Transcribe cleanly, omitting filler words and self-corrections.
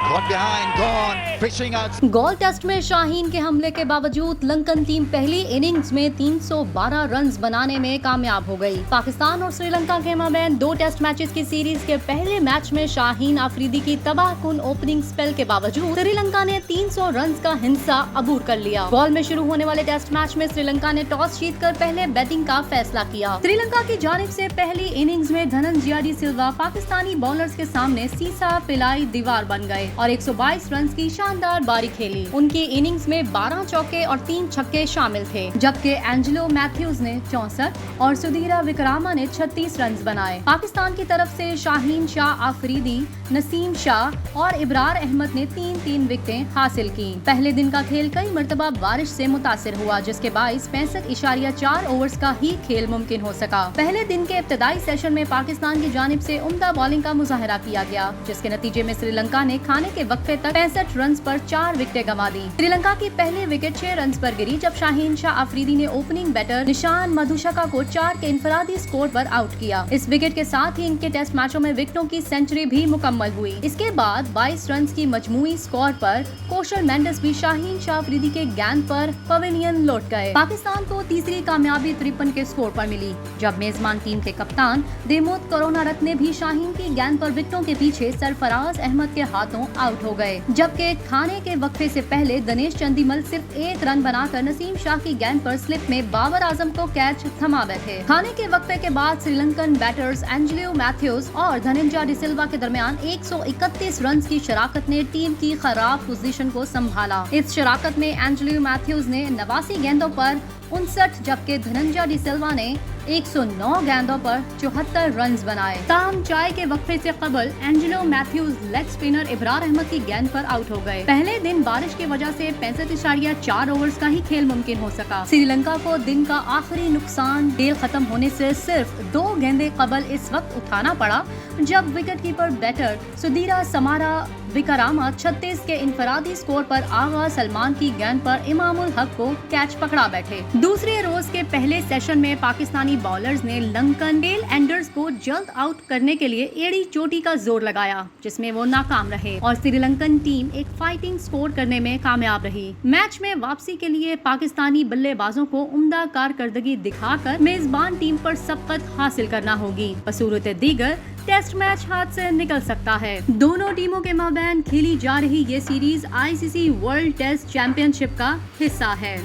Got behind, gone, fishing out. Galle test में शाहीन के हमले के बावजूद लंकन टीम पहली इनिंग्स में 312 रन्स बनाने में कामयाब हो गई। पाकिस्तान और श्रीलंका के माबैन 2 टेस्ट मैचेस की सीरीज के पहले मैच में शाहीन आफरीदी की तबाहकुन ओपनिंग स्पेल के बावजूद श्रीलंका ने 300 रन्स का हिस्सा अबूर कर लिया। गॉल में शुरू होने वाले टेस्ट मैच में श्रीलंका ने टॉस जीतकर पहले बैटिंग का फैसला किया। श्रीलंका की जानिब से पहली इनिंग्स में धनंजय डी सिल्वा पाकिस्तानी बॉलर्स के सामने सीसा पिलाई दीवार बन गए और 122 रन की शानदार बारी खेली। उनकी इनिंग्स में 12 चौके और 3 छक्के शामिल थे, जबकि एंजेलो मैथ्यूज ने 64 और सुधीरा विक्रामा ने 36 रन बनाए। पाकिस्तान की तरफ से शाहीन शाह आफरीदी, नसीम शाह और इब्रार अहमद ने 3-3 विकेटें हासिल की। पहले दिन का खेल कई मरतबा बारिश से मुतासिर हुआ, जिसके बाइस 65.4 ओवर्स का ही खेल मुमकिन हो सका। पहले दिन के इब्तदाई सेशन में पाकिस्तान की जानिब से उम्दा बॉलिंग का मुजाहरा किया गया, जिसके नतीजे में श्रीलंका ने खाने के वक्फे तक 65 रन पर 4 विकेटें गंवा दी। श्रीलंका की पहली विकेट 6 रन पर गिरी, जब शाहीन शाह आफरीदी ने ओपनिंग बैटर निशान मधुशका को 4 के इनफरादी स्कोर पर आउट किया। इस विकेट के साथ ही इनके टेस्ट मैचों में विकेटों की सेंचुरी भी मुकम्मल हुई। इसके बाद 22 रन की मजमूई स्कोर पर कोशल मेंडिस भी शाहीन शाह आफरीदी के गेंद पर पवेलियन लौट गए। पाकिस्तान को तीसरी कामयाबी 53 के स्कोर पर मिली, जब मेजबान टीम के कप्तान देमोत करुणारत्ने ने भी शाहीन की गेंद पर विकेटों के पीछे सरफराज अहमद के हाथों आउट हो गए, जबकि खाने के वक्फे से पहले दिनेश चंदीमल सिर्फ 1 रन बनाकर नसीम शाह की गेंद पर स्लिप में बाबर आजम को कैच थमा बैठे। खाने के वक्फे के बाद श्रीलंकन बैटर्स एंजेलो मैथ्यूज और धनंजय डी सिल्वा के दरमियान 131 रन की शराकत ने टीम की खराब पोजीशन को संभाला। इस शराकत में एंजेलो मैथ्यूज ने 89 गेंदों पर 59, जबकि धनंजय डी सिल्वा ने 109 गेंदों पर 74 रन बनाए। ताहम चाय के वक्फे से कबल एंजेलो मैथ्यूज लेग स्पिनर इब्रार अहमद की गेंद पर आउट हो गए। पहले दिन बारिश की वजह से 65.4 ओवर्स का ही खेल मुमकिन हो सका। श्रीलंका को दिन का आखिरी नुकसान खेल खत्म होने से सिर्फ 2 गेंदें कबल इस वक्त उठाना पड़ा, जब wicket keeper batter Sudhira Samara विक्रामा 36 के इनफरादी स्कोर पर आगा सलमान की गेंद पर इमामुल हक को कैच पकड़ा बैठे। दूसरे रोज के पहले सेशन में पाकिस्तानी बॉलर्स ने लंकन टेल एंडर्स को जल्द आउट करने के लिए एड़ी चोटी का जोर लगाया, जिसमें वो नाकाम रहे और श्रीलंकन टीम एक फाइटिंग स्कोर करने में कामयाब रही। मैच में वापसी के लिए पाकिस्तानी बल्लेबाजों को उम्दा कारकर्दगी दिखाकर मेजबान टीम पर सबकत हासिल करना होगी। बसूरत दीगर टेस्ट मैच हाथ से निकल सकता है। दोनों टीमों के माबैन खेली जा रही ये series ICC world test championship का हिस्सा है।